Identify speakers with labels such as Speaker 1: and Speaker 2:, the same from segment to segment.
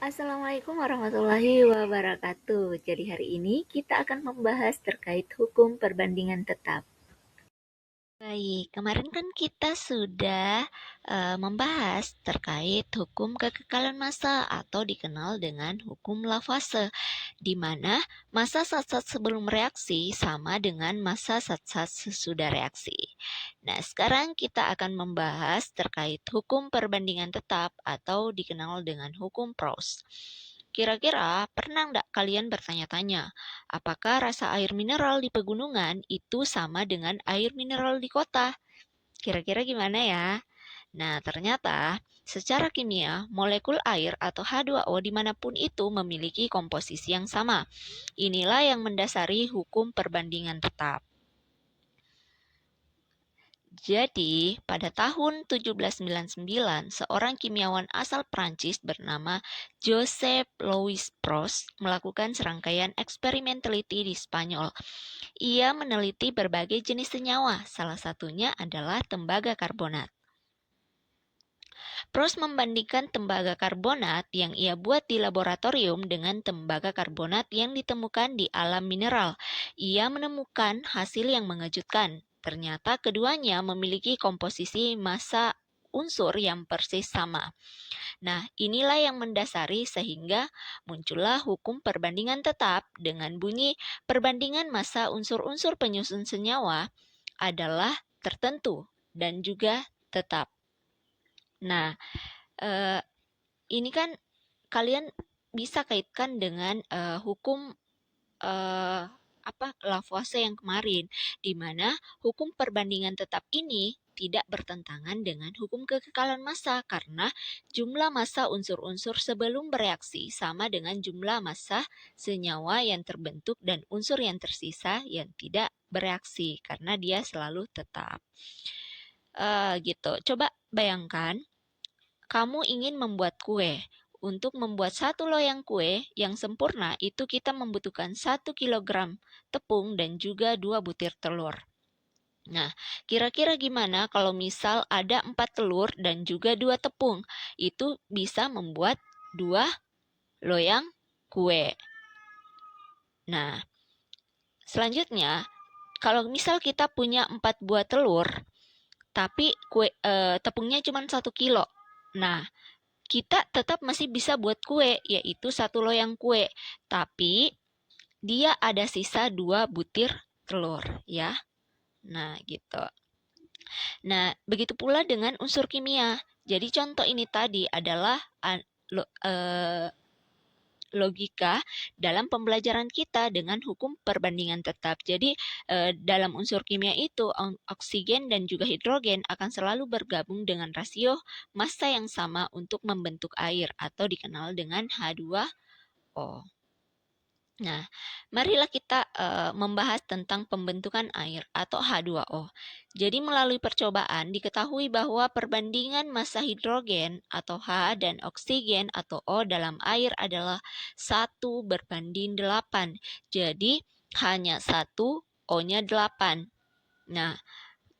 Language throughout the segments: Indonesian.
Speaker 1: Assalamualaikum warahmatullahi wabarakatuh. Jadi hari ini kita akan membahas terkait hukum perbandingan tetap. Baik, kemarin kan kita sudah membahas terkait hukum kekekalan massa atau dikenal dengan hukum Lavoisier, di mana massa saat-saat sebelum reaksi sama dengan massa saat-saat sesudah reaksi. Nah, sekarang kita akan membahas terkait hukum perbandingan tetap atau dikenal dengan hukum Proust. Kira-kira pernah nggak kalian bertanya-tanya, apakah rasa air mineral di pegunungan itu sama dengan air mineral di kota? Kira-kira gimana ya? Nah, ternyata secara kimia, molekul air atau H2O dimanapun itu memiliki komposisi yang sama. Inilah yang mendasari hukum perbandingan tetap. Jadi, pada tahun 1799, seorang kimiawan asal Prancis bernama Joseph Louis Proust melakukan serangkaian eksperimen teliti di Spanyol. Ia meneliti berbagai jenis senyawa, salah satunya adalah tembaga karbonat. Proust membandingkan tembaga karbonat yang ia buat di laboratorium dengan tembaga karbonat yang ditemukan di alam mineral. Ia menemukan hasil yang mengejutkan. Ternyata keduanya memiliki komposisi massa unsur yang persis sama. Nah, inilah yang mendasari sehingga muncullah hukum perbandingan tetap dengan bunyi perbandingan massa unsur-unsur penyusun senyawa adalah tertentu dan juga tetap. Nah, ini kan kalian bisa kaitkan dengan hukum Lavoisier yang kemarin, di mana hukum perbandingan tetap ini tidak bertentangan dengan hukum kekekalan massa karena jumlah massa unsur-unsur sebelum bereaksi sama dengan jumlah massa senyawa yang terbentuk dan unsur yang tersisa yang tidak bereaksi karena dia selalu tetap. Gitu. Coba bayangkan kamu ingin membuat kue. Untuk membuat satu loyang kue yang sempurna itu kita membutuhkan 1 kilogram tepung dan juga 2 butir telur. Nah, kira-kira gimana kalau misal ada 4 telur dan juga 2 tepung? Itu bisa membuat 2 loyang kue. Nah, selanjutnya, kalau misal kita punya 4 buah telur, tapi tepungnya cuma 1 kilo. Nah, kita tetap masih bisa buat kue, yaitu 1 loyang kue. Tapi dia ada sisa 2 butir telur, ya. Nah, gitu. Nah, begitu pula dengan unsur kimia. Jadi contoh ini tadi adalah logika dalam pembelajaran kita dengan hukum perbandingan tetap. Jadi dalam unsur kimia itu oksigen dan juga hidrogen akan selalu bergabung dengan rasio massa yang sama untuk membentuk air atau dikenal dengan H2O. Nah, marilah kita membahas tentang pembentukan air atau H2O. Jadi melalui percobaan diketahui bahwa perbandingan massa hidrogen atau H dan oksigen atau O dalam air adalah 1:8. Jadi hanya 1, O-nya 8. Nah,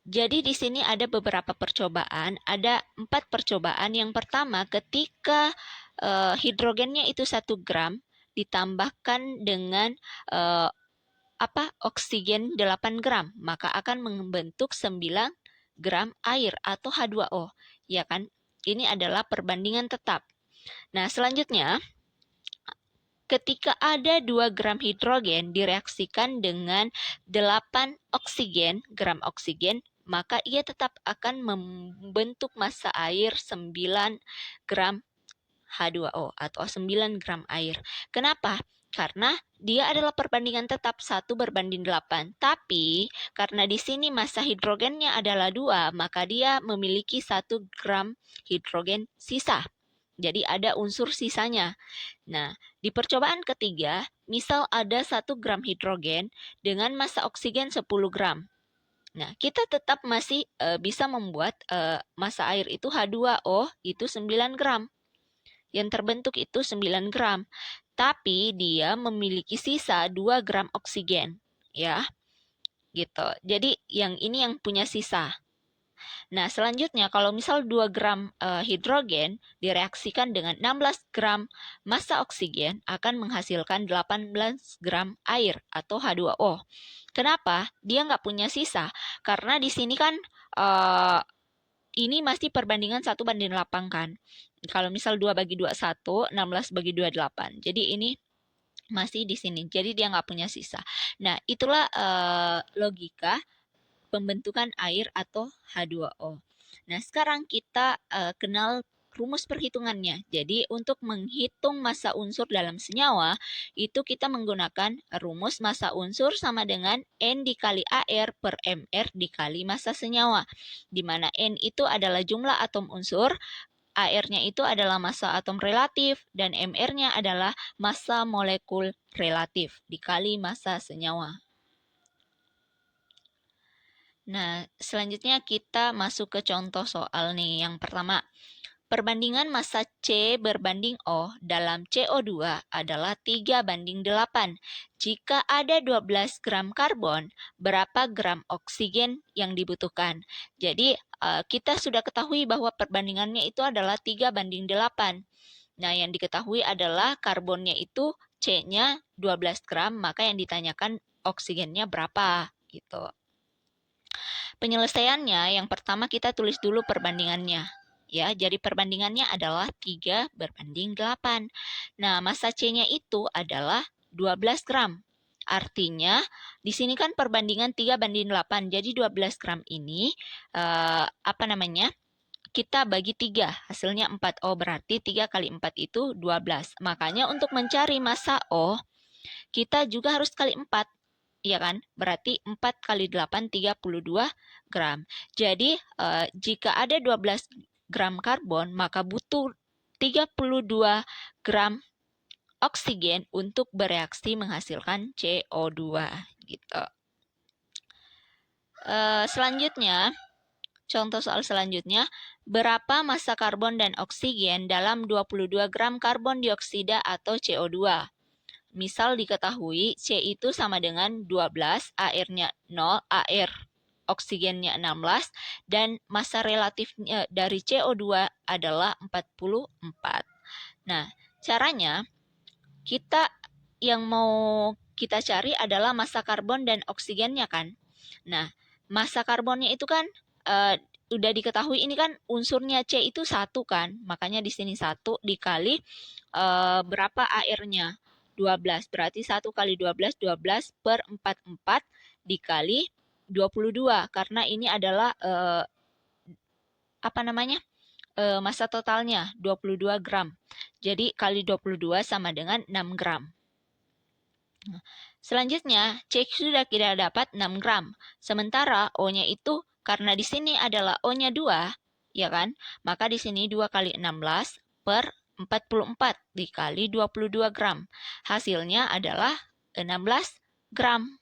Speaker 1: jadi di sini ada beberapa percobaan, ada 4 percobaan. Yang pertama, ketika hidrogennya itu 1 gram, ditambahkan dengan oksigen 8 gram, maka akan membentuk 9 gram air atau H2O, ya kan? Ini adalah perbandingan tetap. Nah, selanjutnya ketika ada 2 gram hidrogen direaksikan dengan 8 gram oksigen, maka ia tetap akan membentuk massa air 9 gram H2O atau 9 gram air. Kenapa? Karena dia adalah perbandingan tetap 1:8. Tapi karena di sini massa hidrogennya adalah 2, maka dia memiliki 1 gram hidrogen sisa. Jadi ada unsur sisanya. Nah, di percobaan ketiga, misal ada 1 gram hidrogen dengan massa oksigen 10 gram. Nah, kita tetap masih bisa membuat massa air itu H2O itu 9 gram. Yang terbentuk itu 9 gram. Tapi dia memiliki sisa 2 gram oksigen, ya. Gitu. Jadi yang ini yang punya sisa. Nah, selanjutnya kalau misal 2 gram hidrogen direaksikan dengan 16 gram massa oksigen akan menghasilkan 18 gram air atau H2O. Kenapa? Dia nggak punya sisa. Karena di sini kan ini masih perbandingan 1:8 kan. Kalau misal 2 bagi 2 1, 16 bagi 2 8. Jadi ini masih di sini. Jadi dia nggak punya sisa. Nah, itulah logika pembentukan air atau H2O. Nah, sekarang kita kenal rumus perhitungannya. Jadi, untuk menghitung massa unsur dalam senyawa, itu kita menggunakan rumus massa unsur sama dengan N dikali AR per MR dikali massa senyawa. Di mana N itu adalah jumlah atom unsur, AR-nya itu adalah massa atom relatif, dan MR-nya adalah massa molekul relatif dikali massa senyawa. Nah, selanjutnya kita masuk ke contoh soal nih. Yang pertama, perbandingan massa C berbanding O dalam CO2 adalah 3:8. Jika ada 12 gram karbon, berapa gram oksigen yang dibutuhkan? Jadi, kita sudah ketahui bahwa perbandingannya itu adalah 3:8. Nah, yang diketahui adalah karbonnya itu C-nya 12 gram, maka yang ditanyakan oksigennya berapa gitu. Penyelesaiannya, yang pertama kita tulis dulu perbandingannya. Ya, jadi perbandingannya adalah 3:8. Nah, massa C-nya itu adalah 12 gram. Artinya, di sini kan perbandingan 3:8. Jadi 12 gram ini kita bagi 3, hasilnya 4. Oh, berarti 3 kali 4 itu 12. Makanya untuk mencari massa O, kita juga harus kali 4. Iya kan? Berarti 4 kali 8, 32 gram. Jadi, jika ada 12 gram karbon, maka butuh 32 gram oksigen untuk bereaksi menghasilkan CO2. Gitu. Selanjutnya, contoh soal selanjutnya, berapa massa karbon dan oksigen dalam 22 gram karbon dioksida atau CO2? Misal diketahui C itu sama dengan 12, AR-nya 0, AR oksigennya 16, dan massa relatifnya dari CO2 adalah 44. Nah, caranya kita yang mau kita cari adalah massa karbon dan oksigennya kan. Nah, massa karbonnya itu kan udah diketahui ini kan unsurnya C itu 1 kan. Makanya di sini 1 dikali berapa AR-nya? 12. Berarti 1 kali 12, 12 per 44 dikali 22. Karena ini adalah massa totalnya 22 gram. Jadi kali 22 sama dengan 6 gram. Selanjutnya, C sudah kita dapat 6 gram. Sementara O-nya itu karena di sini adalah O-nya 2, ya kan? Maka di sini 2 kali 16 per 44 dikali 22 gram. Hasilnya adalah 16 gram.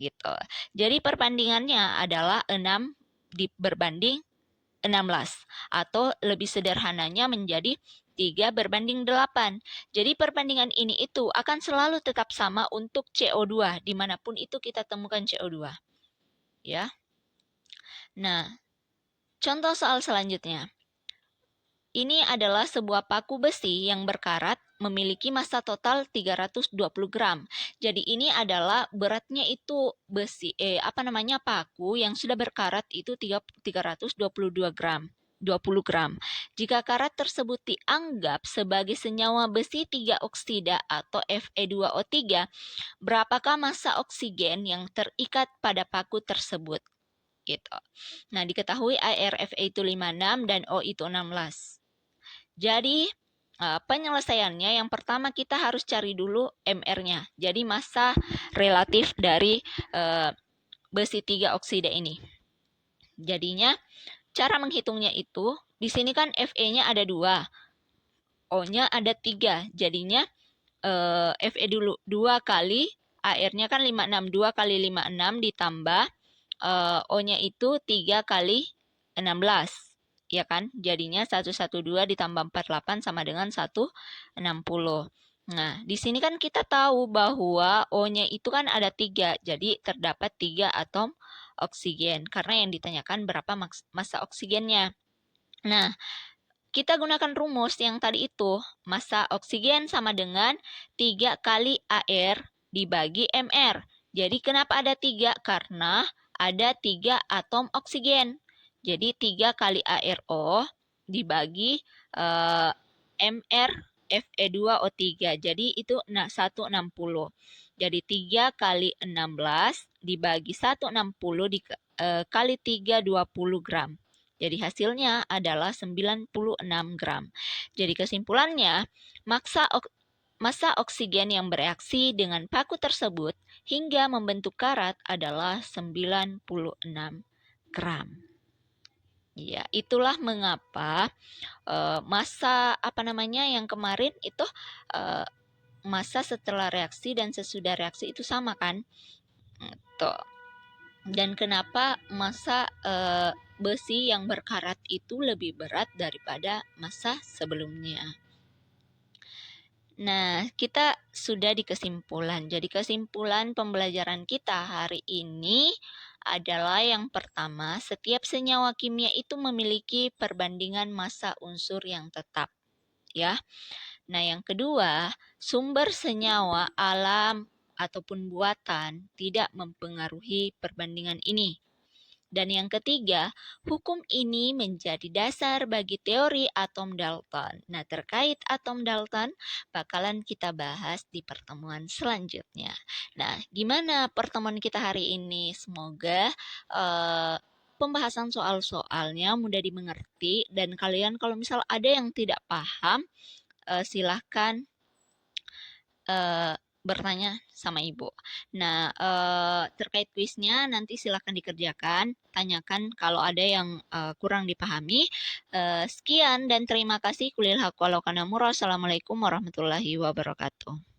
Speaker 1: Gitu. Jadi perbandingannya adalah 6 berbanding 16. Atau lebih sederhananya menjadi 3:8. Jadi perbandingan ini itu akan selalu tetap sama untuk CO2 dimanapun itu kita temukan CO2. Ya. Nah, contoh soal selanjutnya. Ini adalah sebuah paku besi yang berkarat memiliki massa total 320 gram. Jadi ini adalah beratnya itu paku yang sudah berkarat itu 322 gram. 20 gram. Jika karat tersebut dianggap sebagai senyawa besi 3 oksida atau Fe2O3, berapakah massa oksigen yang terikat pada paku tersebut? Gitu. Nah, diketahui ArFe itu 56 dan O itu 16. Jadi, penyelesaiannya yang pertama kita harus cari dulu MR-nya. Jadi, massa relatif dari besi 3 oksida ini. Jadinya, cara menghitungnya itu, di sini kan Fe-nya ada 2, O-nya ada 3. Jadinya, Fe dulu 2 kali, AR-nya kan 56, 2 kali 56 ditambah, O-nya itu 3 kali 16. Ya kan? Jadinya 112 ditambah 48 sama dengan 160. Nah, di sini kan kita tahu bahwa O-nya itu kan ada 3. Jadi terdapat 3 atom oksigen, karena yang ditanyakan berapa massa oksigennya. Nah, kita gunakan rumus yang tadi itu, massa oksigen sama dengan 3 kali AR dibagi MR. Jadi kenapa ada 3? Karena ada 3 atom oksigen. Jadi 3 kali ARO dibagi MR Fe2O3. Jadi itu 160. Jadi 3 kali 16 dibagi 160 kali 3, 20 gram. Jadi hasilnya adalah 96 gram. Jadi kesimpulannya, massa oksigen yang bereaksi dengan paku tersebut hingga membentuk karat adalah 96 gram. Ya, itulah mengapa massa yang kemarin itu massa setelah reaksi dan sesudah reaksi itu sama kan? Tuh. Dan kenapa massa besi yang berkarat itu lebih berat daripada massa sebelumnya. Nah, kita sudah di kesimpulan. Jadi kesimpulan pembelajaran kita hari ini adalah yang pertama, setiap senyawa kimia itu memiliki perbandingan massa unsur yang tetap, ya. Nah, yang kedua, sumber senyawa alam ataupun buatan tidak mempengaruhi perbandingan ini. Dan yang ketiga, hukum ini menjadi dasar bagi teori atom Dalton. Nah, terkait atom Dalton bakalan kita bahas di pertemuan selanjutnya. Nah, gimana pertemuan kita hari ini? Semoga pembahasan soal-soalnya mudah dimengerti dan kalian kalau misal ada yang tidak paham, silahkan bertanya sama ibu. Nah, terkait kuisnya nanti silahkan dikerjakan, tanyakan kalau ada yang kurang dipahami. Sekian dan terima kasih. Kulil haq walau kana murah. Assalamualaikum warahmatullahi wabarakatuh.